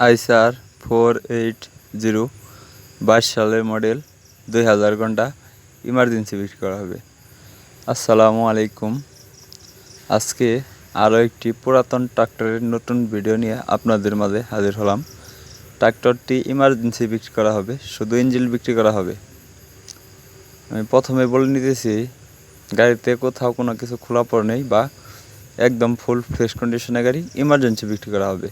আইসার 480 22 সালের মডেল 2000 ঘন্টা ইমার্জেন্সি বিক্রি করা হবে। আসসালামু আলাইকুম। আজকে আরও একটি পুরাতন ট্রাক্টরের নতুন ভিডিও নিয়ে আপনাদের মাঝে হাজির হলাম। ট্রাক্টরটি ইমার্জেন্সি বিক্রি করা হবে, শুধু ইঞ্জিন বিক্রি করা হবে। আমি প্রথমে বলে নিতেছি, গাড়িতে কোথাও কোনো কিছু খোলা পড়ে নেই বা একদম ফুল ফ্রেশ কন্ডিশনে গাড়ি ইমার্জেন্সি বিক্রি করা হবে।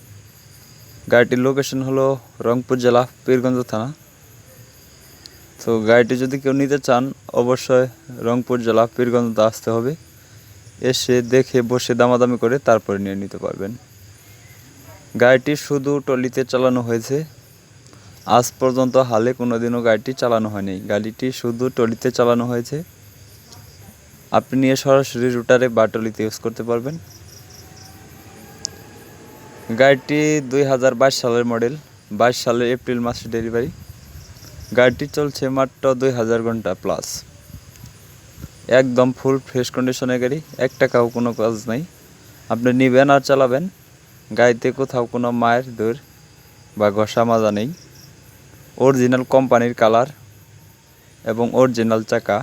গাড়িটির লোকেশন হলো রংপুর জেলা পীরগঞ্জ থানা। তো গাড়িটি যদি কেউ নিতে চান অবশ্যই রংপুর জেলা পীরগঞ্জে আসতে হবে। এসে দেখে বসে দামাদামি করে তারপরে নিয়ে নিতে পারবেন। গাড়িটি শুধু টলিতে চালানো হয়েছে, আজ পর্যন্ত হালে কোনোদিনও গাড়িটি চালানো হয়নি। গাড়িটি শুধু টলিতে চালানো হয়েছে। আপনি নিয়ে সরাসরি রুটারে বা টলিতে ইউজ করতে পারবেন। গাড়িটি 2022 সালের মডেল, 22 সালের এপ্রিল মাসে ডেলিভারি। গাড়িটি চলছে মাত্র 2000 ঘন্টা প্লাস। একদম ফুল ফ্রেশ কন্ডিশনের গাড়ি, এক টাকাও কোনো কাজ নাই। আপনি নেবেন আর চালাবেন। গাড়িতে কোথাও কোনো মায়ের দৌড় বা ঘষা মাজা নেই। অরিজিনাল কোম্পানির কালার এবং অরিজিনাল চাকা,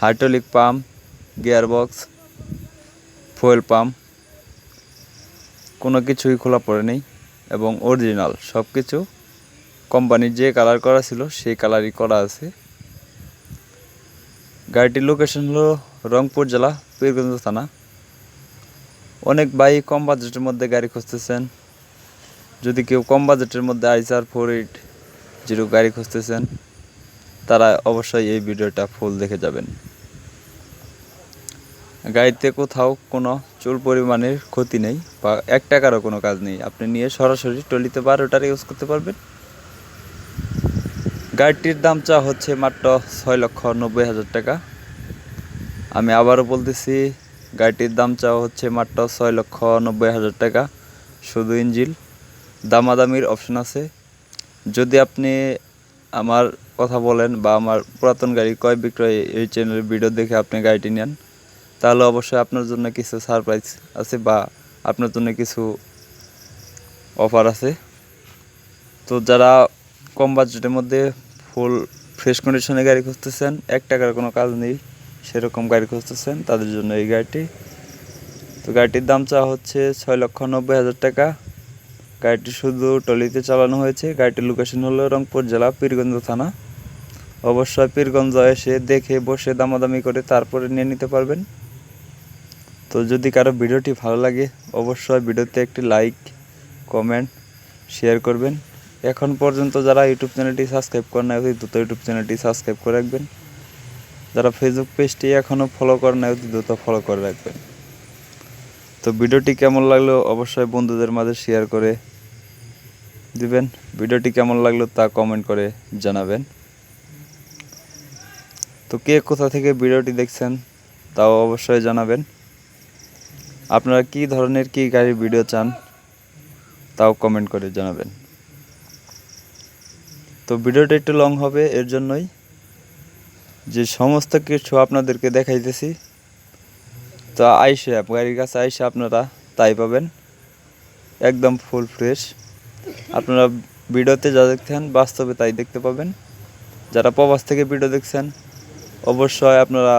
hydraulic pump, gearbox, fuel pump কোনো কিছুই খোলা পড়ে নেই এবং অরিজিনাল সব কিছু কোম্পানির যে কালার করা ছিল সেই কালারই করা আছে। গাড়িটির লোকেশন হলো রংপুর জেলা পীরগঞ্জ থানা। অনেক ভাই কম বাজেটের মধ্যে গাড়ি খুঁজতেছেন। যদি কেউ কম বাজেটের মধ্যে আইসার 480 গাড়ি খুঁজতেছেন, তারা অবশ্যই এই ভিডিওটা ফুল দেখে যাবেন। গাড়িতে কোথাও কোনো চুল পরিমাণের ক্ষতি নেই বা এক টাকারও কোনো কাজ নেই। আপনি নিয়ে সরাসরি টলিতে বা রোটারে ইউজ করতে পারবেন। গাড়িটির দাম চা হচ্ছে মাত্র 6,90,000 টাকা। আমি আবারও বলতেছি, গাড়িটির দাম চা হচ্ছে মাত্র 6,90,000 টাকা, শুধু ইঞ্জিন। দামাদামির অপশন আছে। যদি আপনি আমার কথা বলেন বা আমার পুরাতন গাড়ি ক্রয় বিক্রয় এই চ্যানেলের ভিডিও দেখে আপনি গাড়িটি নেন, তাহলে অবশ্যই আপনার জন্য কিছু সারপ্রাইজ আছে বা আপনার জন্য কিছু অফার আছে। তো যারা কম বাজেটের মধ্যে ফুল ফ্রেশ কন্ডিশনে গাড়ি খুঁজতেছেন, এক টাকার কোনো কাজ নেই সেরকম গাড়ি খুঁজতেছেন, তাদের জন্য এই গাড়িটি। তো গাড়িটির দাম চাওয়া হচ্ছে 6,90,000 টাকা। গাড়িটি শুধু টলিতে চালানো হয়েছে। গাড়িটির লোকেশন হলো রংপুর জেলা পীরগঞ্জ থানা। অবশ্যই পীরগঞ্জ এসে দেখে বসে দামাদামি করে তারপরে নিয়ে নিতে পারবেন। তো যদি কারো ভিডিওটি ভালো লাগে অবশ্যই ভিডিওতে একটি লাইক, কমেন্ট, শেয়ার করবেন। এখন পর্যন্ত যারা ইউটিউব চ্যানেলটি সাবস্ক্রাইব করেন নাই, অতি দ্রুত ইউটিউব চ্যানেলটি সাবস্ক্রাইব করে রাখবেন। যারা ফেসবুক পেজটি এখনও ফলো করেন নাই, অতি দ্রুত ফলো করে রাখবেন। তো ভিডিওটি কেমন লাগলো অবশ্যই বন্ধুদের মাঝে শেয়ার করে দিবেন। ভিডিওটি কেমন লাগলো তা কমেন্ট করে জানাবেন। তো কে কোথা থেকে ভিডিওটি দেখছেন তাও অবশ্যই জানাবেন। আপনারা কী ধরনের কী গাড়ির ভিডিও চান তাও কমেন্ট করে জানাবেন। তো ভিডিওটা একটু লং হবে, এর জন্যই যে সমস্ত কিছু আপনাদেরকে দেখাইতেছি। তো আইসে গাড়ির কাছে আইসে আপনারা তাই পাবেন, একদম ফুল ফ্রেশ। আপনারা ভিডিওতে যা দেখছেন বাস্তবে তাই দেখতে পাবেন। যারা প্রবাস থেকে ভিডিও দেখছেন অবশ্যই আপনারা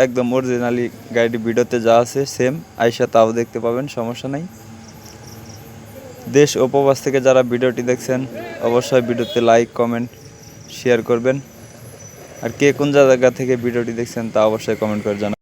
একদম অরিজিনালি গাড়িটি ভিডিওতে যা আছে সেম আইসা তাও দেখতে পাবেন, সমস্যা নেই। দেশ ও প্রবাস থেকে যারা ভিডিওটি দেখছেন অবশ্যই ভিডিওতে লাইক, কমেন্ট, শেয়ার করবেন। আর কে কোন জায়গা থেকে ভিডিওটি দেখছেন তা অবশ্যই কমেন্ট করে জানাবেন।